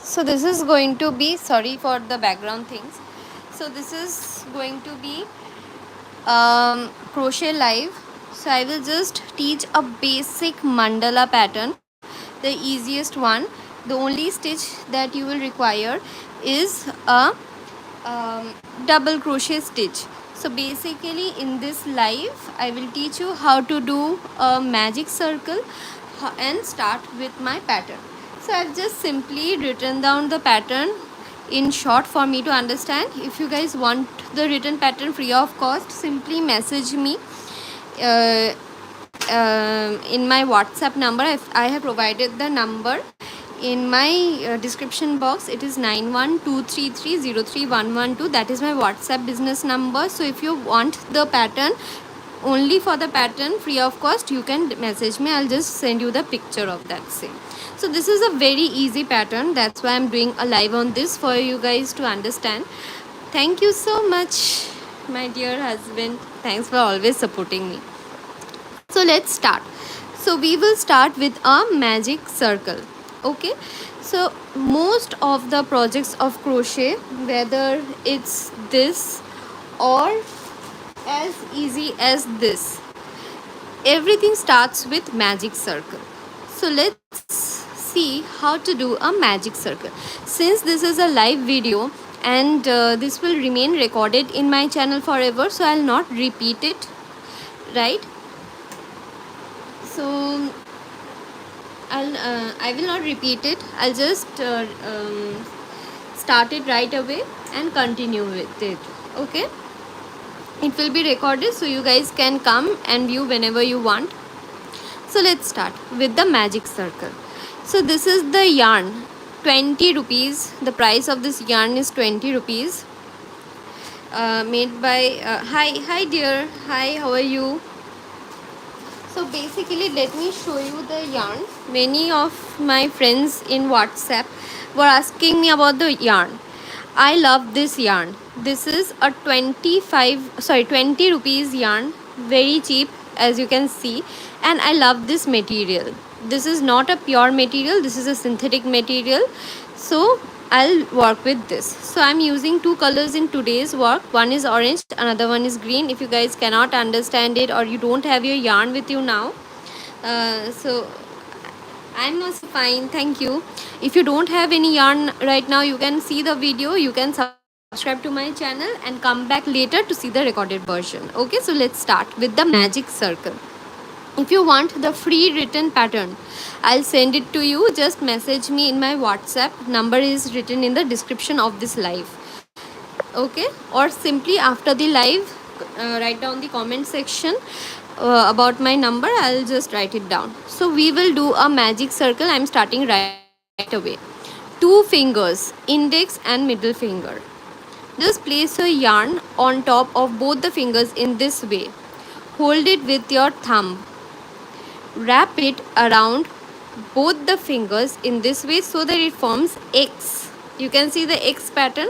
So this is going to be, sorry for the background things, so this is going to be crochet live. So I will just teach a basic mandala pattern, the easiest one. The only stitch that you will require is a double crochet stitch. So basically in this live I will teach you how to do a magic circle and start with my pattern. So I've just simply written down the pattern in short for me to understand. If you guys want the written pattern free of cost, simply message me uh, in my WhatsApp number. I have provided the number in my description box. It is 9123303112. That is my WhatsApp business number. So if you want the pattern, only for the pattern free of cost, you can message me. I'll just send you the picture of that same. So this is a very easy pattern, that's why I'm doing a live on this for you guys to understand. Thank you so much, my dear husband. Thanks for always supporting me. So let's start. So we will start with a magic circle. Okay, so most of the projects of crochet, whether it's this or as easy as this, everything starts with magic circle. So let's see how to do a magic circle. Since this is a live video and this will remain recorded in my channel forever, so I'll not repeat it, right? So I will not repeat it. I'll just start it right away and continue with it. Okay, it will be recorded so you guys can come and view whenever you want. So let's start with the magic circle. So this is the yarn, 20 rupees. The price of this yarn is 20 rupees. Made by hi dear, hi, how are you? So basically, let me show you the yarn. Many of my friends in WhatsApp were asking me about the yarn. I love this yarn. This is a 20 rupees yarn, very cheap as you can see, and I love this material. This is not a pure material, this is a synthetic material. So I'll work with this. So I'm using two colors in today's work. One is orange, another one is green. If you guys cannot understand it or you don't have your yarn with you now, so I'm also fine, thank you. If you don't have any yarn right now, you can see the video, you can subscribe to my channel and come back later to see the recorded version. Okay, so let's start with the magic circle. If you want the free written pattern, I'll send it to you. Just message me in my WhatsApp. Number is written in the description of this live. Okay, or simply after the live, write down the comment section about my number. I'll just write it down. So we will do a magic circle. I'm starting right away. 2 fingers, index and middle finger. Just place your yarn on top of both the fingers in this way. Hold it with your thumb. Wrap it around both the fingers in this way so that it forms X. You can see the X pattern.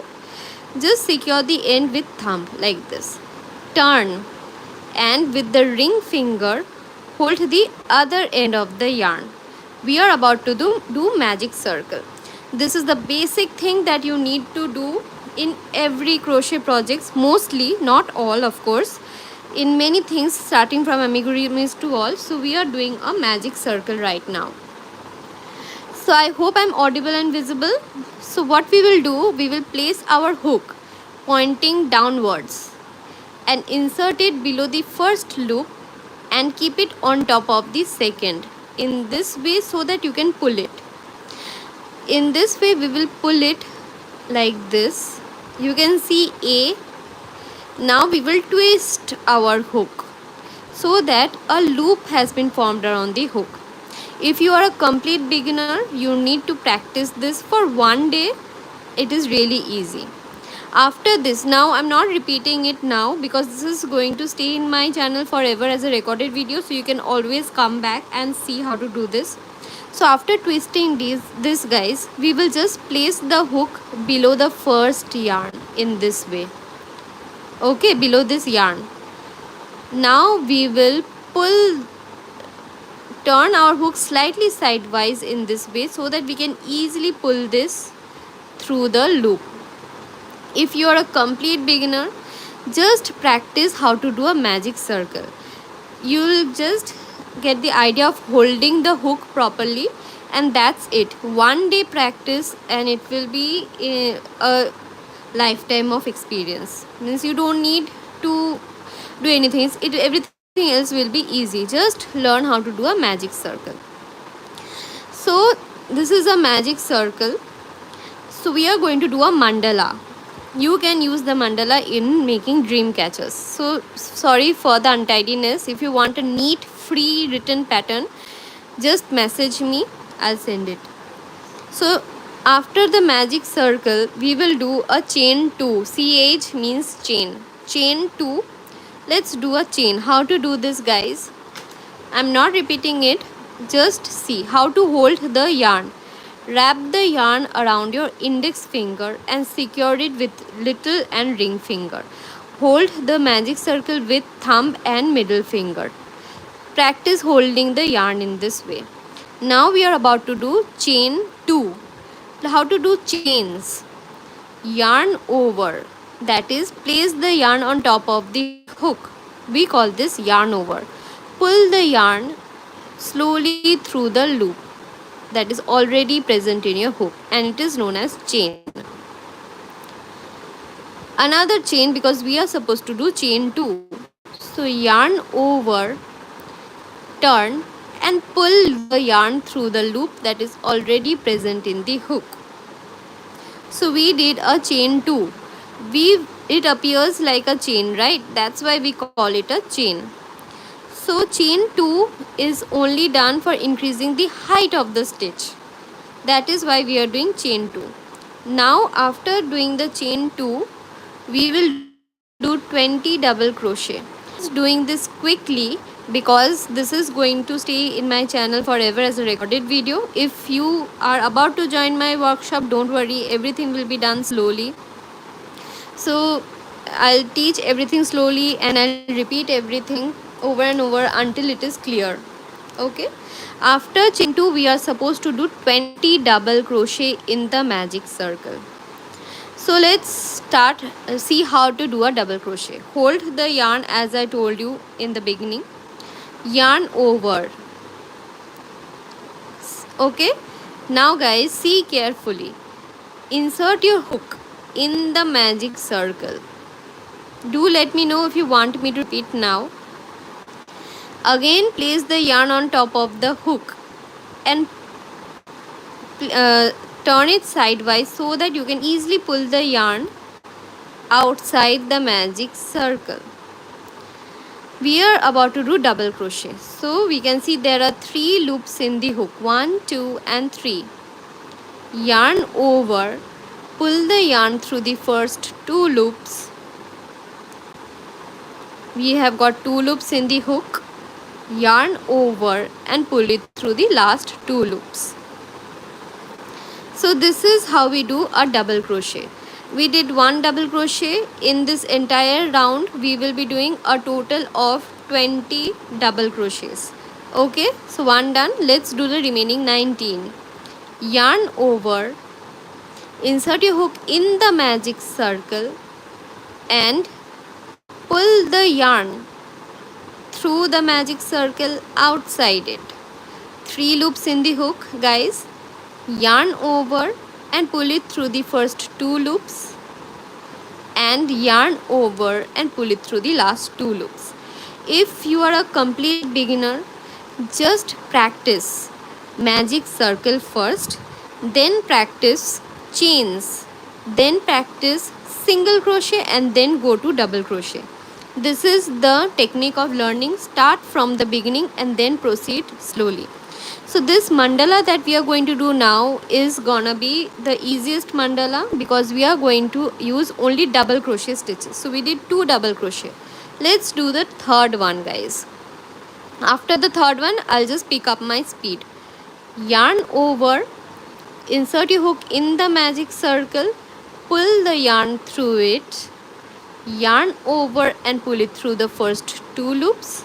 Just secure the end with thumb like this. Turn and with the ring finger hold the other end of the yarn. We are about to do magic circle. This is the basic thing that you need to do in every crochet projects, mostly, not all of course, in many things starting from amigurumis to all. So we are doing a magic circle right now. So I hope I'm audible and visible. So what we will do, we will place our hook pointing downwards and insert it below the first loop and keep it on top of the second in this way so that you can pull it. In this way we will pull it like this. You can see A. Now we will twist our hook so that a loop has been formed around the hook. If you are a complete beginner, you need to practice this for one day. It is really easy. After this, now I'm not repeating it now because this is going to stay in my channel forever as a recorded video, so you can always come back and see how to do this. So after twisting this guys, we will just place the hook below the first yarn in this way. Okay, below this yarn. Now we will turn our hook slightly sidewise in this way so that we can easily pull this through the loop. If you are a complete beginner, just practice how to do a magic circle. You'll just get the idea of holding the hook properly, and that's it. One day practice and it will be a lifetime of experience. Means you don't need to do anything. Everything else will be easy. Just learn how to do a magic circle. So this is a magic circle. So we are going to do a mandala. You can use the mandala in making dream catchers. So sorry for the untidiness. If you want a neat free written pattern, just message me, I'll send it. So after the magic circle, we will do a chain 2. CH means chain. Chain 2. Let's do a chain. How to do this, guys? I'm not repeating it. Just see how to hold the yarn. Wrap the yarn around your index finger and secure it with little and ring finger. Hold the magic circle with thumb and middle finger. Practice holding the yarn in this way. Now we are about to do chain 2. How to do chains? Yarn over. That is, place the yarn on top of the hook. We call this yarn over. Pull the yarn slowly through the loop that is already present in your hook, and it is known as chain. Another chain, because we are supposed to do chain 2. So yarn over, turn and pull the yarn through the loop that is already present in the hook. So we did a chain 2. It appears like a chain, right? That's why we call it a chain. So chain 2 is only done for increasing the height of the stitch. That is why we are doing chain 2. Now after doing the chain 2, we will do 20 double crochet. Doing this quickly because this is going to stay in my channel forever as a recorded video. If you are about to join my workshop, don't worry, everything will be done slowly. So I'll teach everything slowly and I'll repeat everything over and over until it is clear. Okay, after chain 2 we are supposed to do 20 double crochet in the magic circle. So let's start, see how to do a double crochet. Hold the yarn as I told you in the beginning. Yarn over. Okay, now guys, see carefully. Insert your hook in the magic circle. Do let me know if you want me to repeat now. Again, place the yarn on top of the hook and turn it sidewise so that you can easily pull the yarn outside the magic circle. We are about to do double crochet. So we can see there are 3 loops in the hook. 1, 2 and 3. Yarn over, pull the yarn through the first 2 loops. We have got 2 loops in the hook. Yarn over and pull it through the last 2 loops. So this is how we do a double crochet. We did 1 double crochet. In this entire round we will be doing a total of 20 double crochets. Okay, so 1 done. Let's do the remaining 19. Yarn over, insert your hook in the magic circle and pull the yarn through the magic circle outside it. 3 loops in the hook, guys. Yarn over and pull it through the first 2 loops and yarn over and pull it through the last 2 loops. If you are a complete beginner, just practice magic circle first, then practice chains, then practice single crochet and then go to double crochet. This is the technique of learning. Start from the beginning and then proceed slowly. So this mandala that we are going to do now is gonna be the easiest mandala because we are going to use only double crochet stitches. So we did 2 double crochet. Let's do the third one, guys. After the third one, I'll just pick up my speed. Yarn over, insert your hook in the magic circle, pull the yarn through it, yarn over and pull it through the first 2 loops.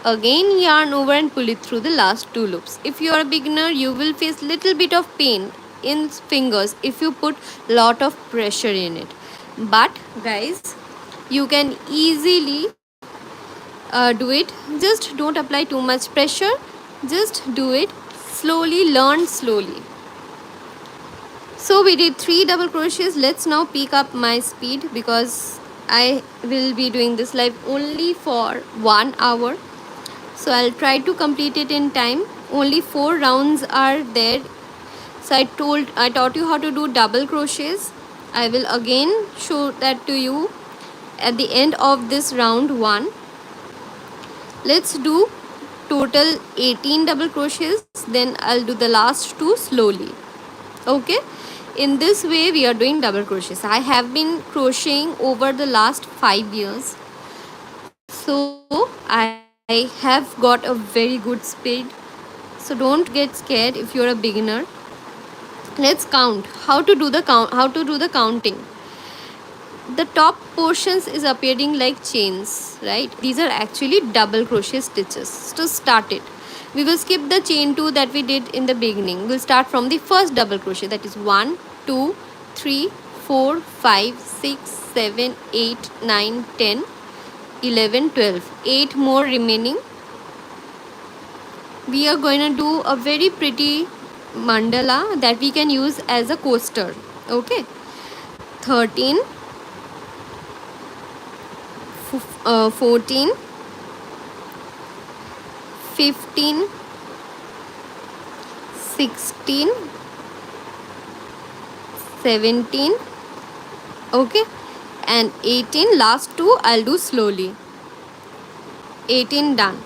Again yarn over and pull it through the last 2 loops. If you are a beginner, you will face little bit of pain in fingers if you put lot of pressure in it. But guys, you can easily do it. Just don't apply too much pressure, just do it slowly, learn slowly. So we did 3 double crochets. Let's now pick up my speed because I will be doing this live only for 1 hour. So I'll try to complete it in time. Only 4 rounds are there. So I taught you how to do double crochets. I will again show that to you at the end of this round 1. Let's do total 18 double crochets, then I'll do the last 2 slowly. Okay, in this way we are doing double crochets. I have been crocheting over the last 5 years, so I have got a very good speed. So don't get scared if you're a beginner. Let's count. How to do the counting. The top portions is appearing like chains, right? These are actually double crochet stitches. To start it, we will skip the chain 2 that we did in the beginning. We'll start from the first double crochet, that is 1 2 3 4 5 6 7 8 9 10 11 12. 8 more remaining. We are going to do a very pretty mandala that we can use as a coaster. Okay, 13 14 15 16 17, okay, and 18. Last 2 I'll do slowly. 18 done.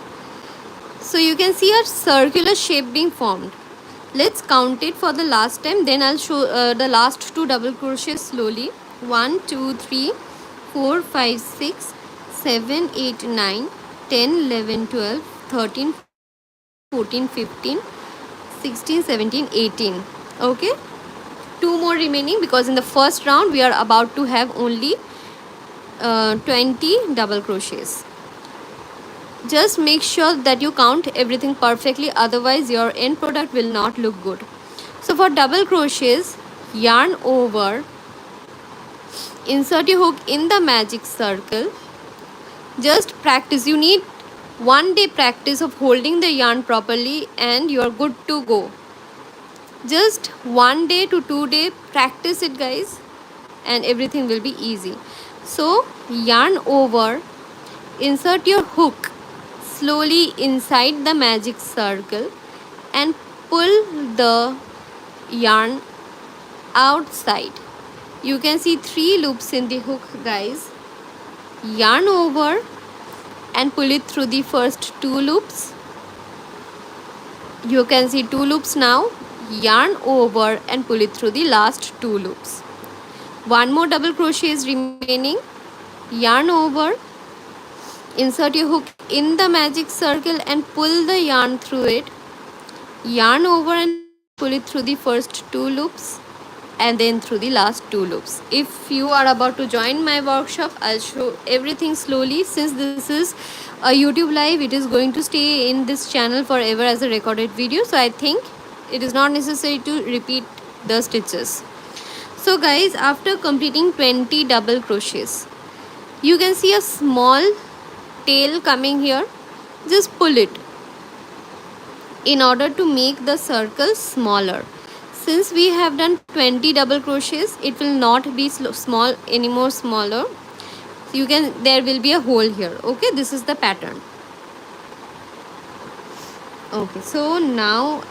So you can see a circular shape being formed. Let's count it for the last time, then I'll show the last 2 double crochets slowly. 1 2 3 4 5 6 7 8 9 10 11 12 13 14 15 16 17 18. Okay, 2 more remaining because in the first round we are about to have only 20 double crochets. Just make sure that you count everything perfectly, otherwise your end product will not look good. So for double crochets, yarn over, insert your hook in the magic circle. Just practice. You need 1 day practice of holding the yarn properly and you are good to go. Just 1 day to 2 day practice it, guys, and everything will be easy. So yarn over, insert your hook slowly inside the magic circle and pull the yarn outside. You can see 3 loops in the hook, guys. Yarn over and pull it through the first 2 loops. You can see 2 loops now. Yarn over and pull it through the last 2 loops. 1 more double crochet is remaining. Yarn over, insert your hook in the magic circle and pull the yarn through it. Yarn over and pull it through the first 2 loops and then through the last 2 loops. If you are about to join my workshop, I'll show everything slowly. Since this is a YouTube live, it is going to stay in this channel forever as a recorded video, so I think it is not necessary to repeat the stitches. So guys, after completing 20 double crochets, you can see a small tail coming here. Just pull it in order to make the circle smaller. Since we have done 20 double crochets, it will not be small anymore, smaller. There will be a hole here. Okay, this is the pattern. Okay, so now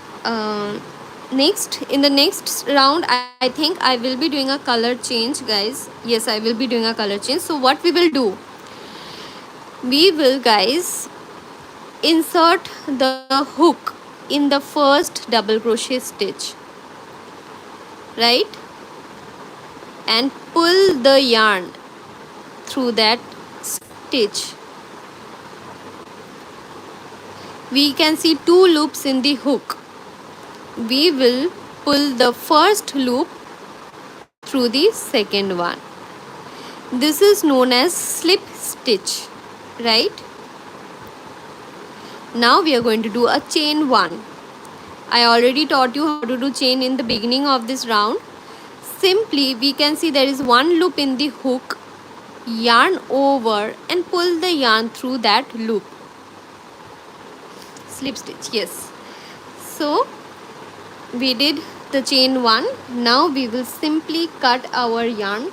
in the next round, I think I will be doing a color change, guys. Yes, I will be doing a color change. So what we will do, we will, guys, insert the hook in the first double crochet stitch, right, and pull the yarn through that stitch. We can see 2 loops in the hook. We will pull the first loop through the second one. This is known as slip stitch, right? Now we are going to do a chain 1. I already taught you how to do chain in the beginning of this round. Simply we can see there is one loop in the hook, yarn over and pull the yarn through that loop. Slip stitch, yes. So we did the chain 1. Now we will simply cut our yarn.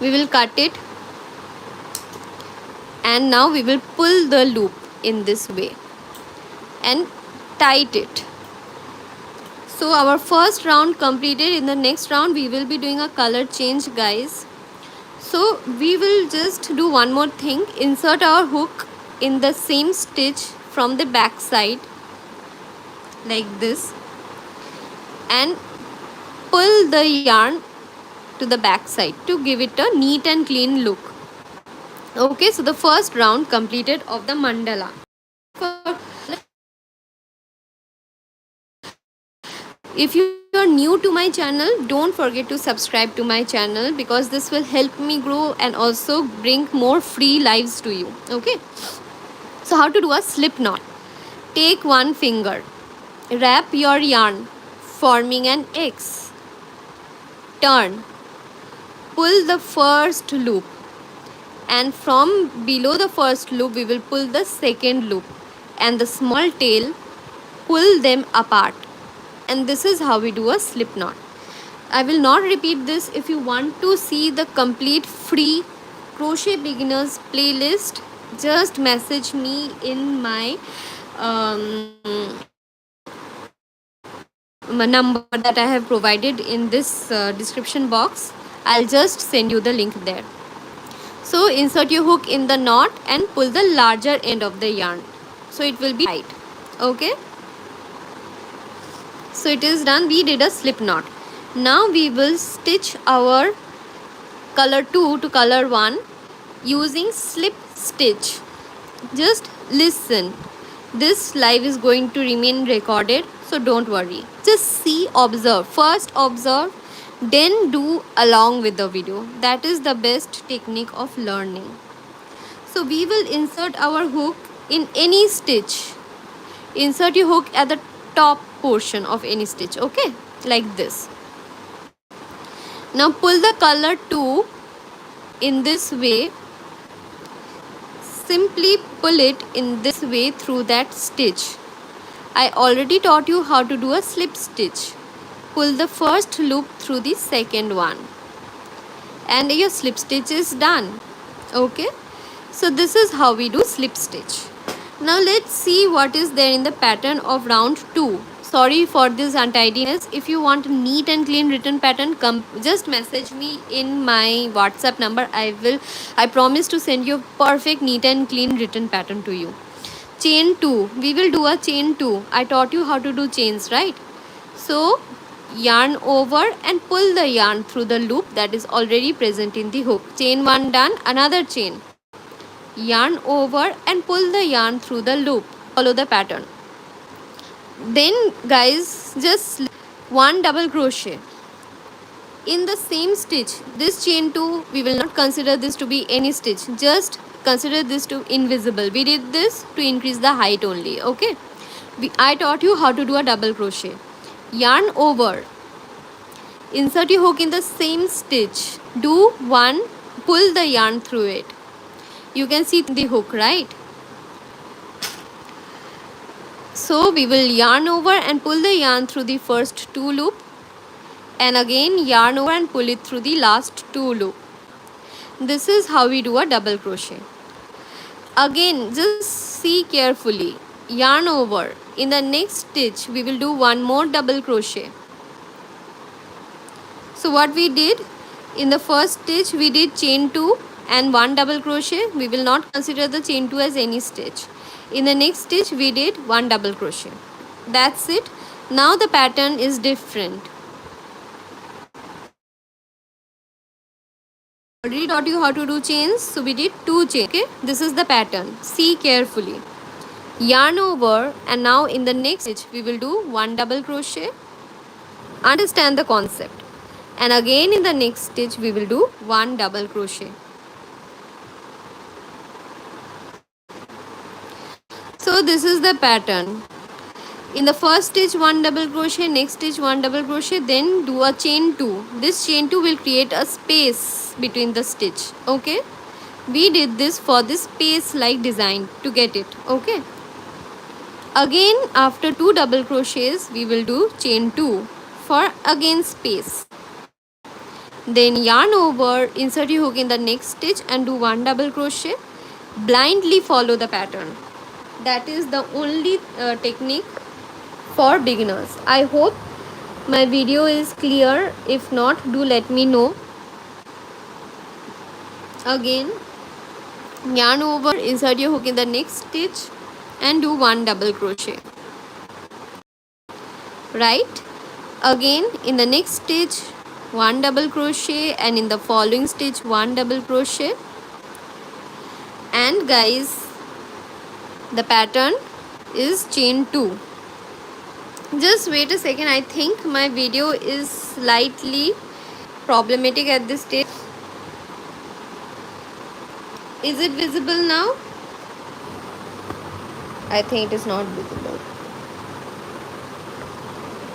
We will cut it, and now we will pull the loop in this way and tight it. So our first round completed. In the next round we will be doing a color change, guys. So we will just do one more thing. Insert our hook in the same stitch from the back side like this and pull the yarn to the back side to give it a neat and clean look. Okay, so the first round completed of the mandala. If you are new to my channel, don't forget to subscribe to my channel, because this will help me grow and also bring more free lives to you. Okay, so how to do a slip knot? Take one finger, wrap your yarn forming an X, turn, pull the first loop, and from below the first loop we will pull the second loop and the small tail, pull them apart, and this is how we do a slip knot. I will not repeat this. If you want to see the complete free crochet beginners playlist, just message me in my number that I have provided in this description box. I'll just send you the link there. So insert your hook in the knot and pull the larger end of the yarn, so it will be tight. Okay, so it is done. We did a slip knot. Now we will stitch our color 2 to color 1 using slip stitch. Just listen, this live is going to remain recorded, so don't worry. Just see, observe. First observe, then do along with the video. That is the best technique of learning. So we will insert our hook in any stitch. Insert your hook at the top portion of any stitch. Okay, like this. Now pull the color 2 in this way. Simply pull it in this way through that stitch. I already taught you how to do a slip stitch. Pull the first loop through the second one, and your slip stitch is done. Okay, so this is how we do slip stitch. Now let's see what is there in the pattern of round 2. Sorry for this untidiness. If you want a neat and clean written pattern, just message me in my WhatsApp number. I promise to send you a perfect neat and clean written pattern to you. Chain 2. We will do a chain 2. I taught you how to do chains, right? So yarn over and pull the yarn through the loop that is already present in the hook. Chain 1 done. Another chain. Yarn over and pull the yarn through the loop. Follow the pattern. Then guys, just one double crochet in the same stitch. This chain 2, we will not consider this to be any stitch, just consider this to invisible. We did this to increase the height only. Okay, I taught you how to do a double crochet. Yarn over, insert your hook in the same stitch, do one, pull the yarn through it. You can see the hook, right? So we will yarn over and pull the yarn through the first 2 loop, and again yarn over and pull it through the last 2 loop. This is how we do a double crochet. Again, just see carefully. Yarn over. In the next stitch we will do one more double crochet. So what we did in the first stitch, we did chain 2 and one double crochet. We will not consider the chain 2 as any stitch. In the next stitch we did one double crochet. That's it. Now the pattern is different. Already taught you how to do chains, so we did 2 chains. Okay, this is the pattern. See carefully. Yarn over, and now in the next stitch we will do one double crochet. Understand the concept. And again in the next stitch we will do one double crochet. So this is the pattern. In the first stitch 1 double crochet, next stitch 1 double crochet, then do a chain 2. This chain 2 will create a space between the stitch. Okay, we did this for this space like design to get it. Okay, again after 2 double crochets we will do chain 2 for again space. Then yarn over, insert your hook in the next stitch and do 1 double crochet. Blindly follow the pattern. That is the only technique for beginners. I hope my video is clear. If not, do let me know. Again, yarn over, insert your hook in the next stitch and do 1 double crochet. Right, again in the next stitch 1 double crochet, and in the following stitch 1 double crochet. And guys, the pattern is chain 2. Just wait a second, I think my video is slightly problematic at this stage. Is it visible now? I think it is not visible.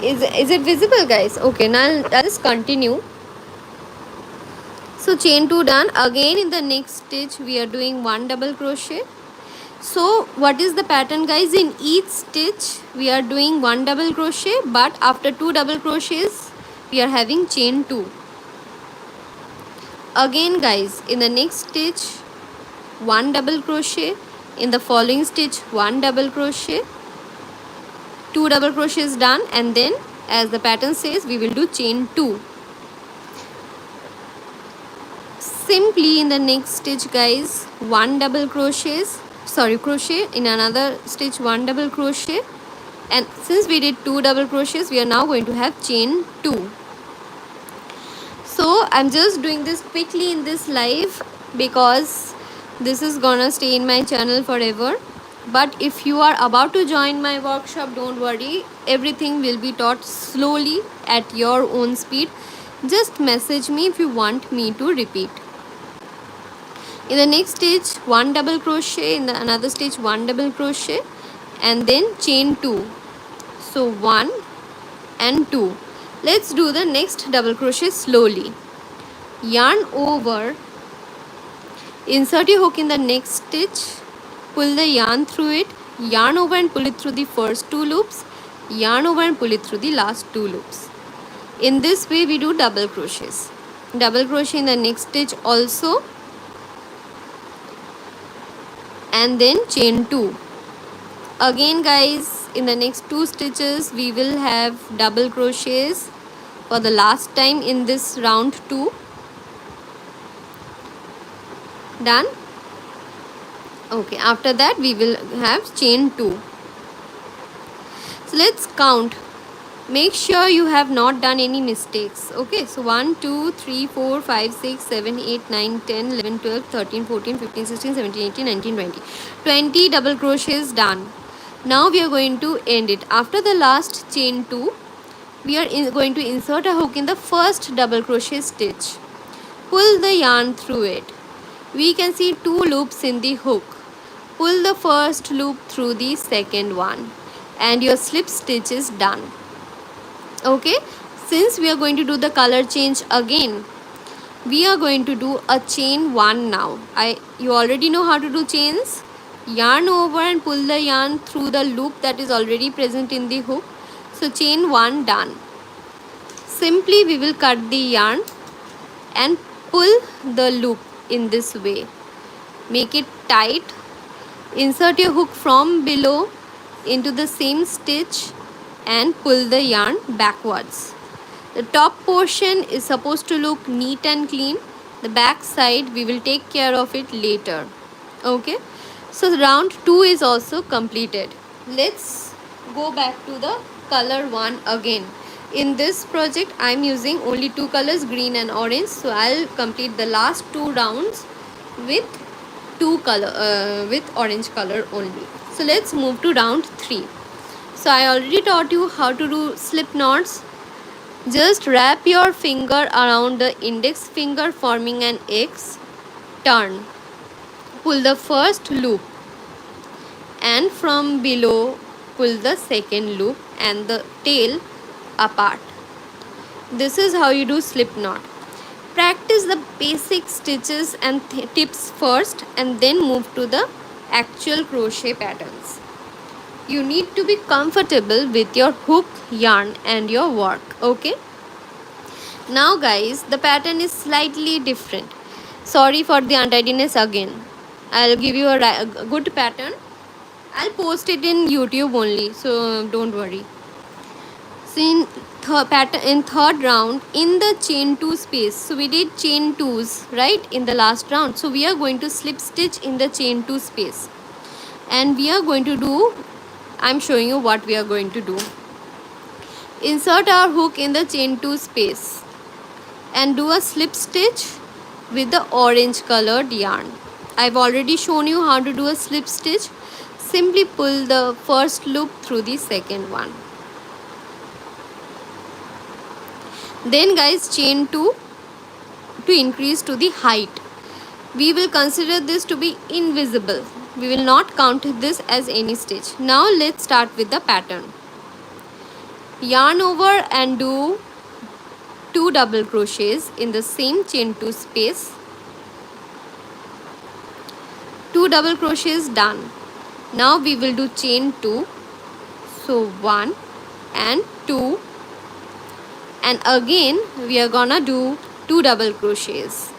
Is it visible, guys? Okay, now I'll just continue. So chain 2 done. Again in the next stitch we are doing 1 double crochet. So what is the pattern, guys? In each stitch we are doing 1 double crochet, but after 2 double crochets we are having chain 2. Again guys, in the next stitch 1 double crochet, in the following stitch 1 double crochet, 2 double crochets done, and then as the pattern says we will do chain 2. Simply in the next stitch, guys, 1 double crochet, in another stitch 1 double crochet, and since we did 2 double crochets we are now going to have chain 2. So I'm just doing this quickly in this live because this is gonna stay in my channel forever. But if you are about to join my workshop, don't worry, everything will be taught slowly at your own speed. Just message me if you want me to repeat. In the next stitch 1 double crochet, in the another stitch 1 double crochet, and then chain 2. So 1 and 2. Let's do the next double crochet slowly. Yarn over, insert your hook in the next stitch, pull the yarn through it, yarn over and pull it through the first 2 loops, yarn over and pull it through the last 2 loops. In this way we do double crochets. Double crochet in the next stitch also, and then chain 2. Again guys, in the next 2 stitches we will have double crochets for the last time in this round 2. Done. Okay, after that we will have chain 2. So let's count. Make sure you have not done any mistakes. Okay, so 1 2 3 4 5 6 7 8 9 10 11 12 13 14 15 16 17 18 19 20. 20 double crochets done. Now we are going to end it. After the last chain 2 we are going to insert a hook in the first double crochet stitch. Pull the yarn through it. We can see 2 loops in the hook. Pull the first loop through the second one and your slip stitch is done. Okay, since we are going to do the color change again, we are going to do a chain 1 now. You already know how to do chains. Yarn over and pull the yarn through the loop that is already present in the hook. So chain 1 done. Simply we will cut the yarn and pull the loop in this way. Make it tight. Insert your hook from below into the same stitch and pull the yarn backwards. The top portion is supposed to look neat and clean. The back side we will take care of it later. Okay, so round 2 is also completed. Let's go back to the color 1 again. In this project I am using only 2 colors, green and orange, so I'll complete the last 2 rounds with with orange color only. So let's move to round 3. So I already taught you how to do slip knots. Just wrap your finger around the index finger forming an X. Turn. Pull the first loop and from below pull the second loop and the tail apart. This is how you do slip knot. Practice the basic stitches and tips first and then move to the actual crochet patterns. You need to be comfortable with your hook, yarn and your work. Okay. Now guys, the pattern is slightly different. Sorry for the untidiness again. I'll give you a good pattern. I'll post it in YouTube only, so don't worry. So in third round, in the chain 2 space, so we did chain 2s right in the last round, so we are going to slip stitch in the chain 2 space, and we are going to do, I'm showing you what we are going to do. Insert our hook in the chain 2 space and do a slip stitch with the orange colored yarn. I've already shown you how to do a slip stitch. Simply pull the first loop through the second one. Then guys, chain 2 to increase to the height. We will consider this to be invisible. We will not count this as any stitch. Now let's start with the pattern. Yarn over and do 2 double crochets in the same chain 2 space. 2 double crochets done. Now we will do chain 2. So 1 and 2, and again we are gonna do 2 double crochets.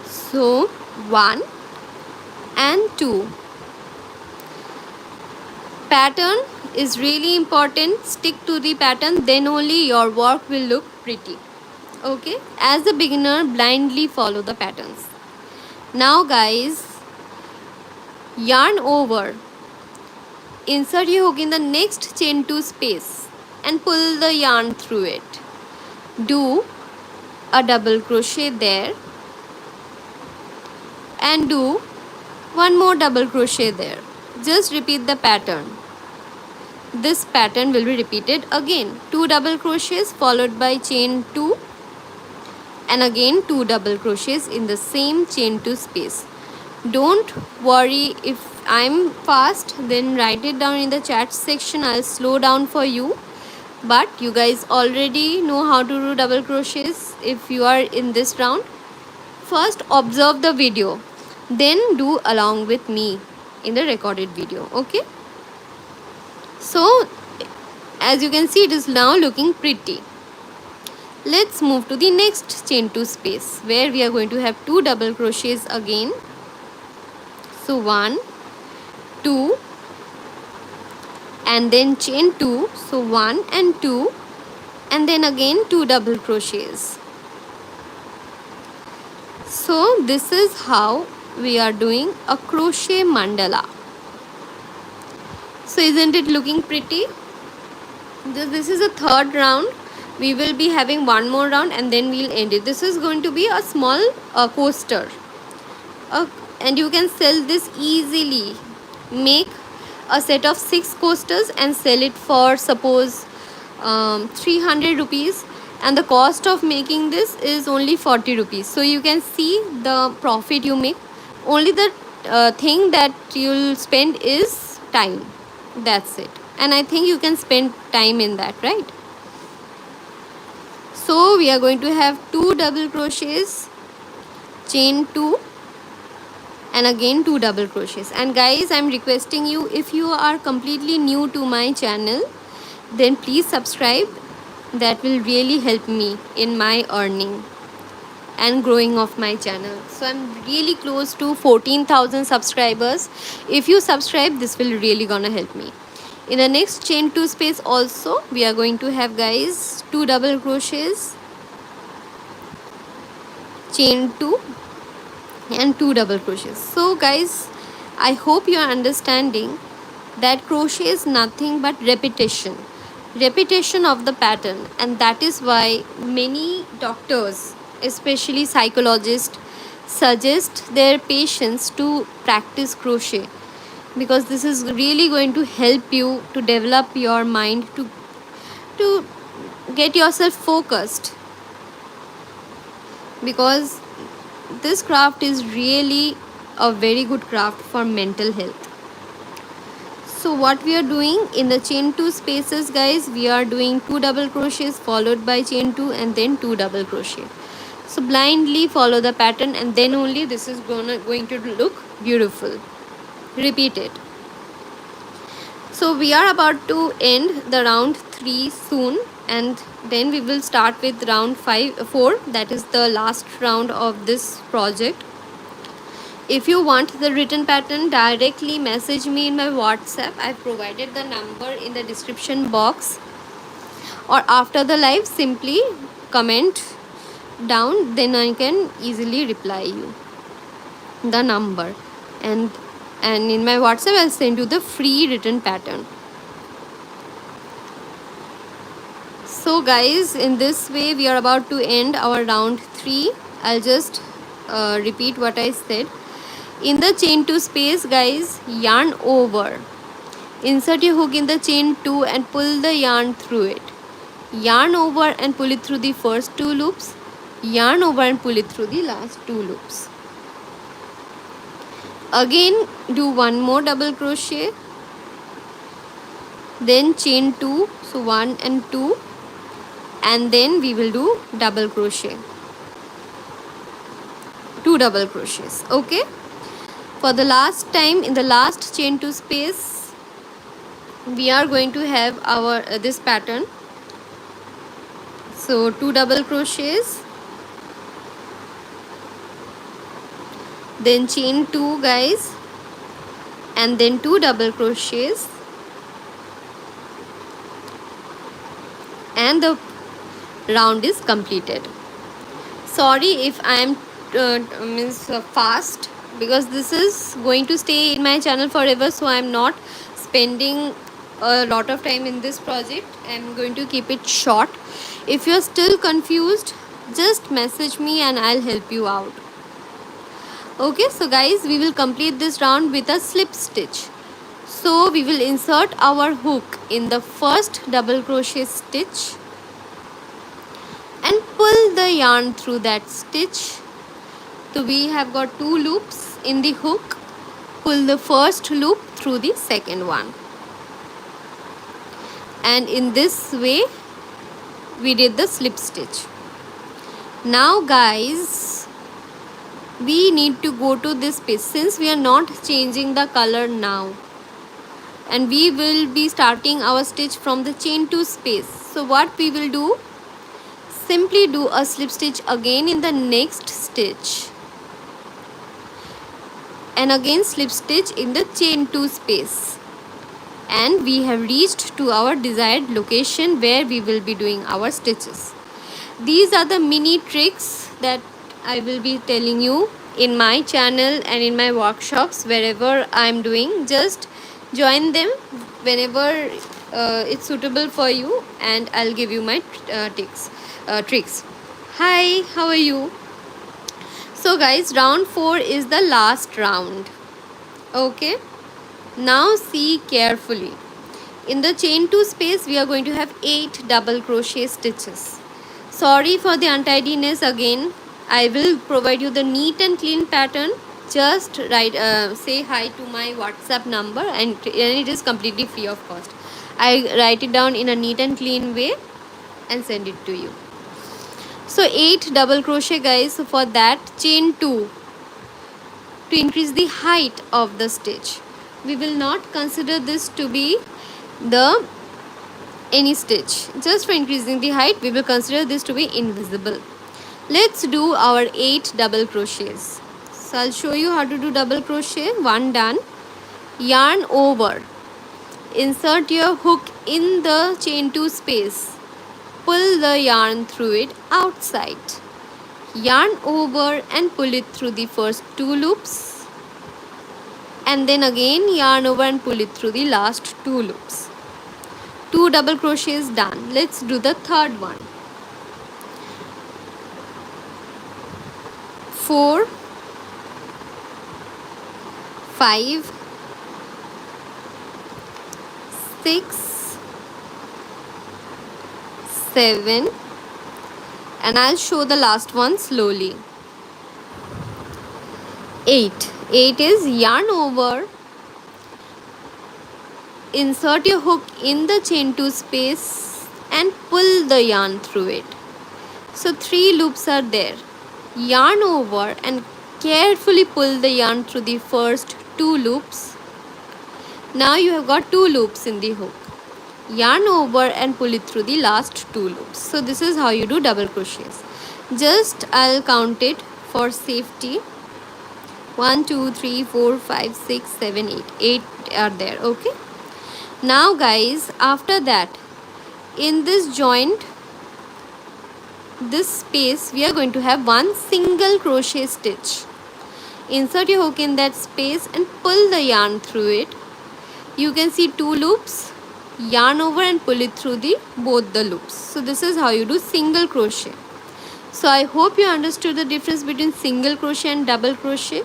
So 1 and 2. Pattern is really important. Stick to the pattern, then only your work will look pretty. Okay, as a beginner, blindly follow the patterns. Now guys, yarn over, insert your hook in the next chain 2 space and pull the yarn through it. Do a double crochet there and do one more double crochet there. Just repeat the pattern. This pattern will be repeated again. 2 double crochets followed by chain 2 and again 2 double crochets in the same chain 2 space. Don't worry if I'm fast, then write it down in the chat section. I'll slow down for you. But you guys already know how to do double crochets if you are in this round. First observe the video, then do along with me in the recorded video. Okay. So as you can see, it is now looking pretty. Let's move to the next chain 2 space where we are going to have 2 double crochets again. So 1, 2 and then chain 2. So 1 and 2 and then again 2 double crochets. So this is how we are doing a crochet mandala. So isn't it looking pretty? This is a third round. We will be having one more round and then we'll end it. This is going to be a small coaster. And you can sell this easily. Make a set of 6 coasters and sell it for suppose 300 rupees, and the cost of making this is only 40 rupees. So you can see the profit you make. Only the thing that you'll spend is time. That's it. And I think you can spend time in that, right? So we are going to have 2 double crochets, chain 2 and again 2 double crochets. And guys, I'm requesting you, if you are completely new to my channel, then please subscribe. That will really help me in my earning and growing of my channel. So I'm really close to 14,000 subscribers. If you subscribe, this will really gonna help me. In the next chain 2 space also we are going to have guys 2 double crochets, chain 2 and 2 double crochets. So guys, I hope you are understanding that crochet is nothing but repetition of the pattern, and that is why many doctors, especially psychologists, suggest their patients to practice crochet, because this is really going to help you to develop your mind, to get yourself focused, because this craft is really a very good craft for mental health. So what we are doing in the chain 2 spaces, guys, we are doing 2 double crochets followed by chain 2 and then 2 double crochet. So blindly follow the pattern and then only this is going to look beautiful. Repeat it. So we are about to end the round 3 soon, and then we will start with round 4, that is the last round of this project. If you want the written pattern, directly message me in my WhatsApp. I've provided the number in the description box, or after the live simply comment down, then I can easily reply you the number, and in my WhatsApp I'll send you the free written pattern. So guys, in this way we are about to end our round 3. I'll just repeat what I said. In the chain 2 space, guys, yarn over, insert your hook in the chain 2 and pull the yarn through it. Yarn over and pull it through the first 2 loops. Yarn over and pull it through the last 2 loops. Again do one more double crochet, then chain 2, so 1 and 2, and then we will do double crochet, 2 double crochets. Okay, for the last time, in the last chain 2 space we are going to have our this pattern. So 2 double crochets, then chain 2, guys, and then 2 double crochets, and the round is completed. Sorry if I am fast, because this is going to stay in my channel forever, so I am not spending a lot of time in this project. I am going to keep it short. If you are still confused, just message me and I'll help you out. Okay, so guys, we will complete this round with a slip stitch. So we will insert our hook in the first double crochet stitch and pull the yarn through that stitch. So we have got 2 loops in the hook. Pull the first loop through the second one, and in this way we did the slip stitch. Now guys, we need to go to this piece, since we are not changing the color now, and we will be starting our stitch from the chain 2 space. So what we will do, simply do a slip stitch again in the next stitch, and again slip stitch in the chain 2 space, and we have reached to our desired location where we will be doing our stitches. These are the mini tricks that I will be telling you in my channel and in my workshops, wherever I am doing. Just join them whenever it's suitable for you, and I'll give you my tricks. Hi, how are you? So guys, round 4 is the last round. Okay, now see carefully. In the chain 2 space we are going to have 8 double crochet stitches. Sorry for the untidiness again. I will provide you the neat and clean pattern. Just write say hi to my WhatsApp number, and it is completely free of cost. I write it down in a neat and clean way and send it to you. So 8 double crochet, guys. So for that, chain 2 to increase the height of the stitch. We will not consider this to be the any stitch. Just for increasing the height, we will consider this to be invisible. Let's do our 8 double crochets. So I'll show you how to do double crochet. 1 done. Yarn over. Insert your hook in the chain 2 space. Pull the yarn through it outside. Yarn over and pull it through the first 2 loops, and then again yarn over and pull it through the last 2 loops. 2 double crochets done. Let's do the third one. 4, 5, 6, 7, and I'll show the last one slowly. 8. 8 is yarn over, insert your hook in the chain 2 space and pull the yarn through it. So 3 loops are there. Yarn over and carefully pull the yarn through the first 2 loops. Now you have got 2 loops in the hook. Yarn over and pull it through the last 2 loops. So this is how you do double crochets. Just I'll count it for safety. 1 2 3 4 5 6 7 8. 8 are there. Okay. Now guys, after that, in this joint, this space, we are going to have one single crochet stitch. Insert your hook in that space and pull the yarn through it. You can see 2 loops, yarn over and pull it through the both the loops. So this is how you do single crochet. So I hope you understood the difference between single crochet and double crochet.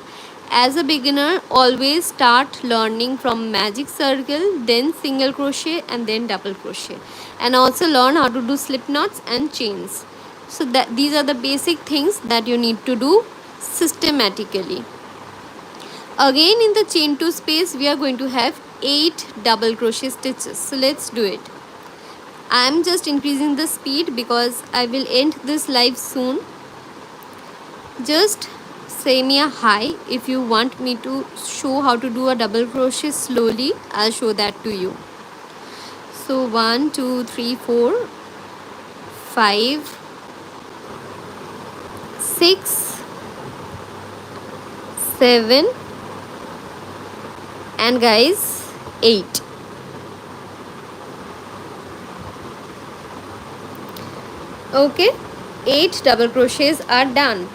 As a beginner, always start learning from magic circle, then single crochet and then double crochet, and also learn how to do slip knots and chains. So that these are the basic things that you need to do systematically. Again, in the chain 2 space, we are going to have 8 double crochet stitches. So let's do it. I am just increasing the speed because I will end this live soon. Just say me a hi if you want me to show how to do a double crochet slowly. I'll show that to you. So 1 2 3 4 5 6 7 and guys 8. Okay, 8 double crochets are done.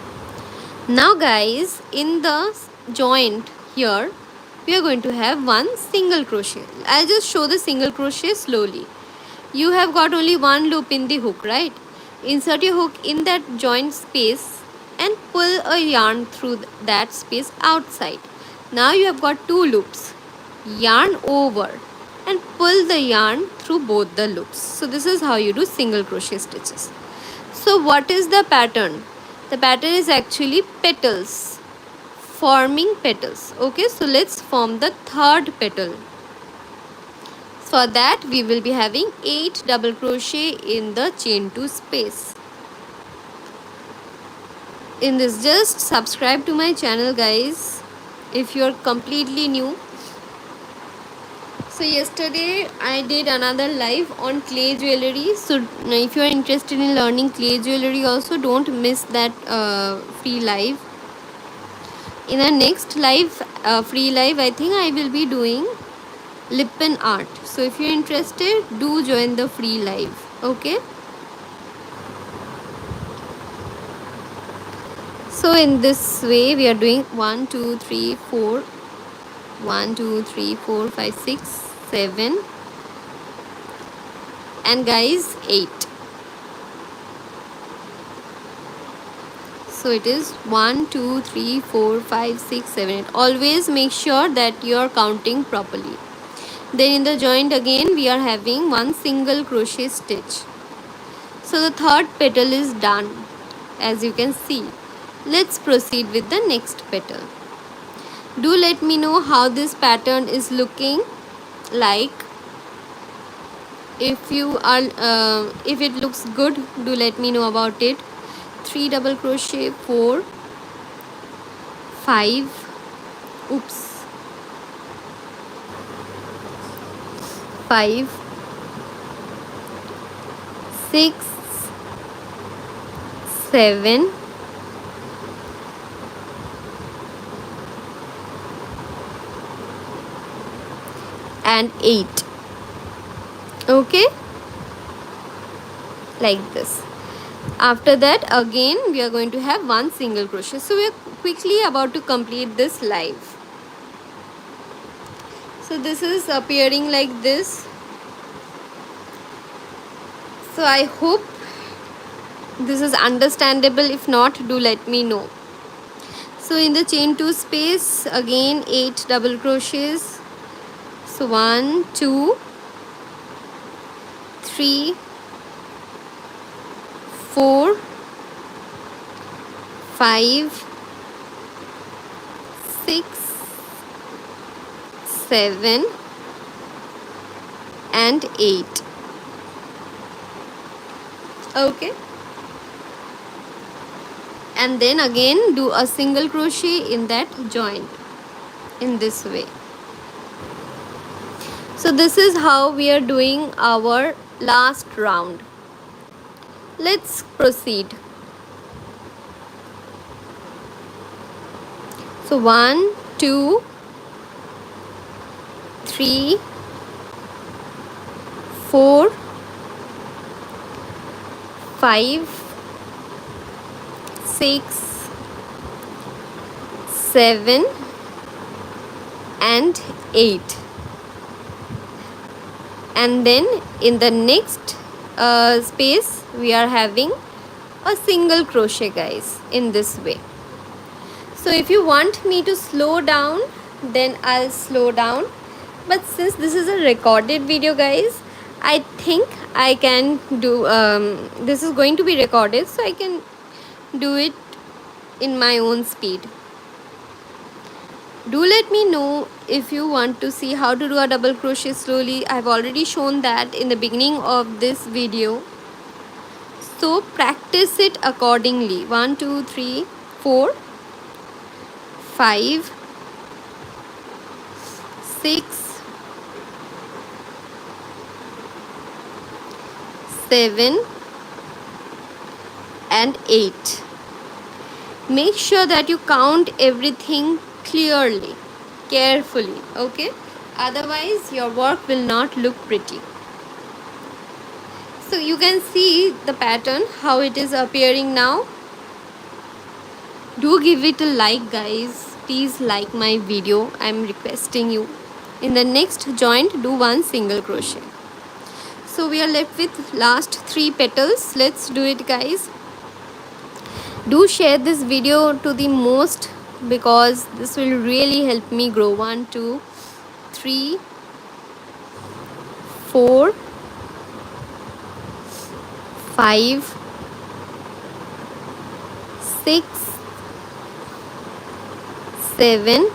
Now guys, in the joint here, we are going to have one single crochet. I'll just show the single crochet slowly. You have got only one loop in the hook, right? Insert your hook in that joint space and pull a yarn through that space outside. Now you have got 2 loops. Yarn over and pull the yarn through both the loops. So this is how you do single crochet stitches. So what is the pattern? The pattern is actually petals, forming petals. Okay, so let's form the third petal. For that, we will be having 8 double crochet in the chain 2 space. In this, just subscribe to my channel guys if you are completely new. So yesterday I did another live on clay jewelry. So if you are interested in learning clay jewelry also, don't miss that free live. In the next live, free live, I think I will be doing lip and art. So if you're interested, do join the free live. Okay. So in this way, we are doing 1 2 3 4 1 2 3 4 5 6 7 and guys 8. So it is 1 2 3 4 5 6 7 8. Always make sure that you are counting properly. Then in the joint again we are having one single crochet stitch. So the third petal is done, as you can see. Let's proceed with the next petal. Do let me know how this pattern is looking like. If you are if it looks good, do let me know about it. 3 double crochet, 4 5 oops 5 6 7 and 8. Okay, like this. After that again we are going to have one single crochet. So we are quickly about to complete this live. So this is appearing like this. So I hope this is understandable. If not, do let me know. So in the chain 2 space again 8 double crochets. So 1 2 3 4 5 6, 7 and 8. Okay, and then again do a single crochet in that joint in this way. So this is how we are doing our last round. Let's proceed. So 1, 2, 3, 4, 5, 6, 7 and 8. And then in the next space we are having a single crochet, guys, in this way. So if you want me to slow down, then I'll slow down, but since this is a recorded video, guys, I think I can do this is going to be recorded, so I can do it in my own speed. Do let me know if you want to see how to do a double crochet slowly. I've already shown that in the beginning of this video, so practice it accordingly. 1, 2, 3, 4, 5, 6, 7 and 8. Make sure that you count everything clearly, carefully, okay? Otherwise your work will not look pretty. So you can see the pattern, how it is appearing now. Do give it a like, guys. Please like my video, I'm requesting you. In the next joint, do one single crochet. So we are left with last 3 petals. Let's do it, guys. Do share this video to the most, because this will really help me grow. 1, 2, 3, 4, 5, 6, 7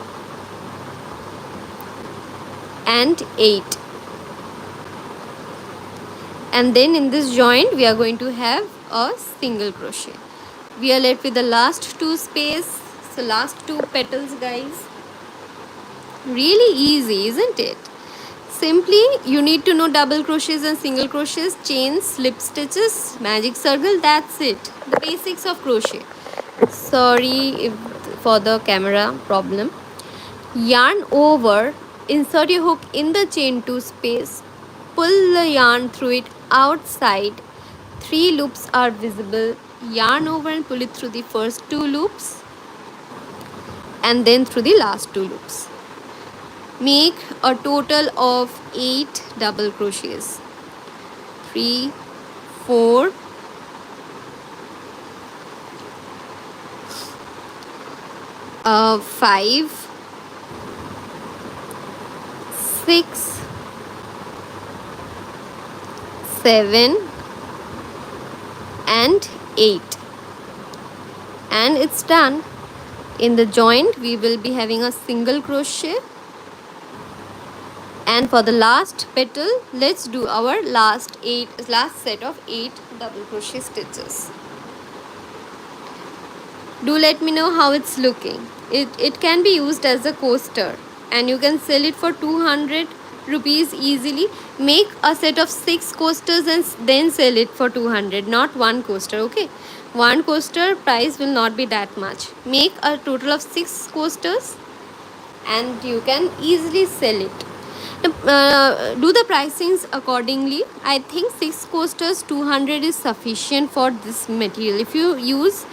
and 8. And then in this joint we are going to have a single crochet. We are left with the last 2 space. So last 2 petals, guys. Really easy, isn't it? Simply you need to know double crochets and single crochets, chains, slip stitches, magic circle. That's it, the basics of crochet. Sorry for the camera problem. Yarn over, insert your hook in the chain 2 space, pull the yarn through it outside, 3 loops are visible, yarn over and pull it through the first 2 loops and then through the last 2 loops. Make a total of 8 double crochets. 3, 4, 5, 6, 7 and 8. And it's done. In the joint we will be having a single crochet, and for the last petal let's do our last set of 8 double crochet stitches. Do let me know how it's looking. It can be used as a coaster and you can sell it for 200 rupees easily. Make a set of 6 coasters and then sell it for 200, not one coaster, okay? One coaster price will not be that much. Make a total of 6 coasters and you can easily sell it. Do the pricings accordingly. I think 6 coasters 200 is sufficient for this material. If you use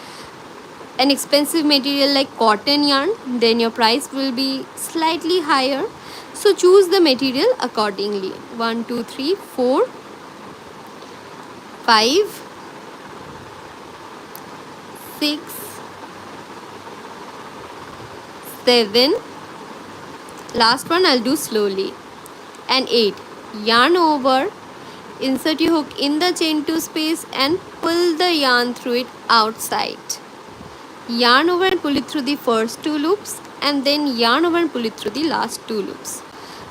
an expensive material like cotton yarn, then your price will be slightly higher. So choose the material accordingly. 1, 2, 3, 4, 5, 6, 7, last one I'll do slowly, and 8. Yarn over, insert your hook in the chain 2 space and pull the yarn through it outside. Yarn over and pull it through the first 2 loops and then yarn over and pull it through the last 2 loops.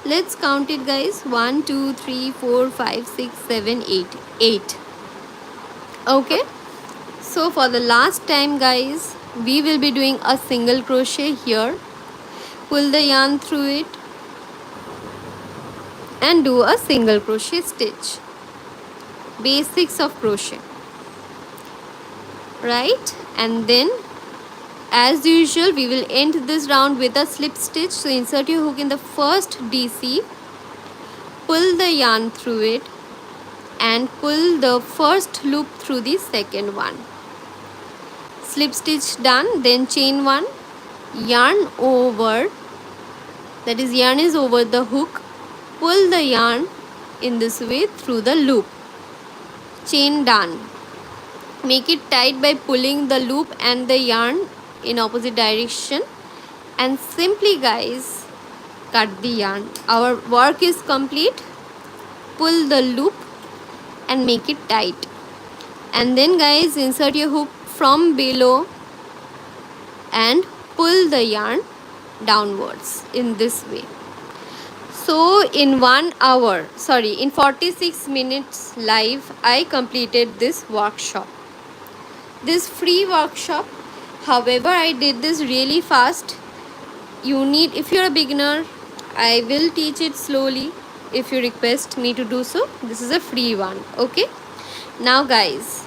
Let's count it, guys. 1 2 3 4 5 6 7 8 8. Okay, so for the last time, guys, we will be doing a single crochet here. Pull the yarn through it and do a single crochet stitch. Basics of crochet, right? And then as usual, we will end this round with a slip stitch. So insert your hook in the first DC, pull the yarn through it and pull the first loop through the second one. Slip stitch done, then chain 1, yarn over, that is yarn is over the hook, pull the yarn in this way through the loop, chain done. Make it tight by pulling the loop and the yarn in opposite direction, and simply, guys, cut the yarn. Our work is complete. Pull the loop and make it tight, and then, guys, insert your hook from below and pull the yarn downwards in this way. So in 46 minutes live, I completed this workshop, this free workshop. However, I did this really fast. If you're a beginner, I will teach it slowly if you request me to do so. This is a free one. Okay, now, guys,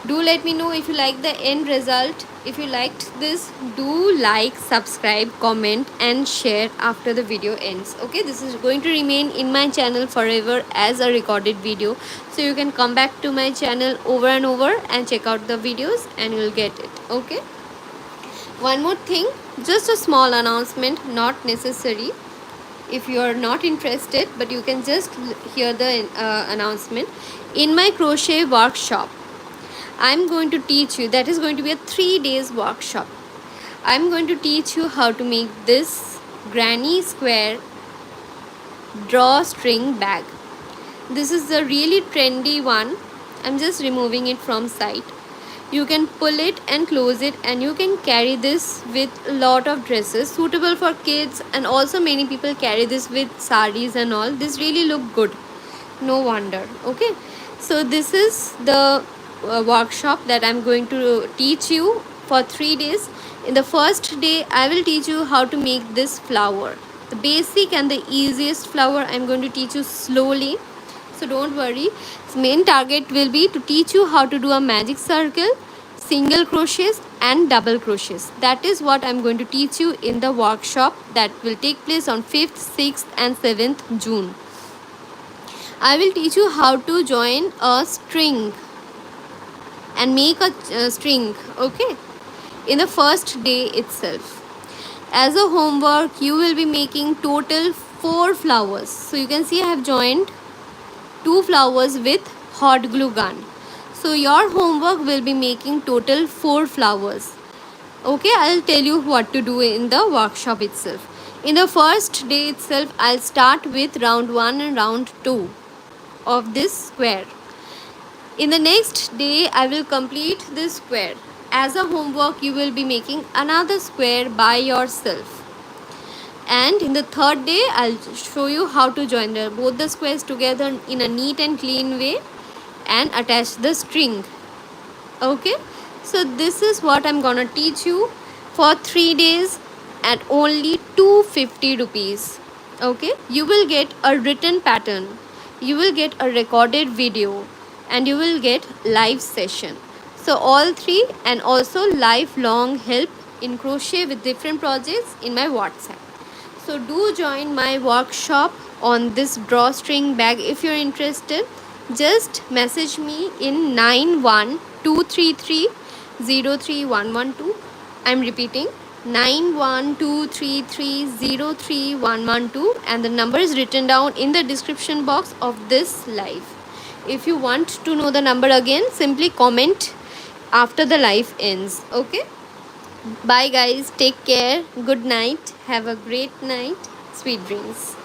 do let me know if you like the end result. If you liked this, do like, subscribe, comment and share after the video ends. Okay, this is going to remain in my channel forever as a recorded video, so you can come back to my channel over and over and check out the videos and you'll get it. Okay, one more thing, just a small announcement, not necessary if you are not interested, but you can just hear the announcement. In my crochet workshop, I'm going to teach you, that is going to be a 3 days workshop. I'm going to teach you how to make this granny square drawstring bag. This is the really trendy one. I'm just removing it from site. You can pull it and close it, and you can carry this with a lot of dresses, suitable for kids, and also many people carry this with saris and all. This really look good, no wonder. Okay, so this is the workshop that I'm going to teach you for 3 days. In the first day, I will teach you how to make this flower, the basic and the easiest flower. I'm going to teach you slowly, so don't worry. Main target will be to teach you how to do a magic circle, single crochets and double crochets. That is what I'm going to teach you in the workshop that will take place on 5th, 6th and 7th June. I will teach you how to join a string and make a string, okay, in the first day itself. As a homework, you will be making total 4 flowers. So you can see I have joined 2 flowers with hot glue gun. So your homework will be making total 4 flowers. Okay, I'll tell you what to do in the workshop itself. In the first day itself, I'll start with round 1 and round 2 of this square. In the next day, I will complete this square. As a homework, you will be making another square by yourself. And in the third day, I'll show you how to join both the squares together in a neat and clean way and attach the string. Okay, so this is what I'm gonna teach you for 3 days at only 250 rupees. Okay, you will get a written pattern, you will get a recorded video, and you will get live session. So all 3, and also lifelong help in crochet with different projects in my WhatsApp. So do join my workshop on this drawstring bag if you're interested. Just message me in 9123303112. I'm repeating 9123303112, and the number is written down in the description box of this live. If you want to know the number again, simply comment after the live ends. Okay, bye guys, take care, good night, have a great night, sweet dreams.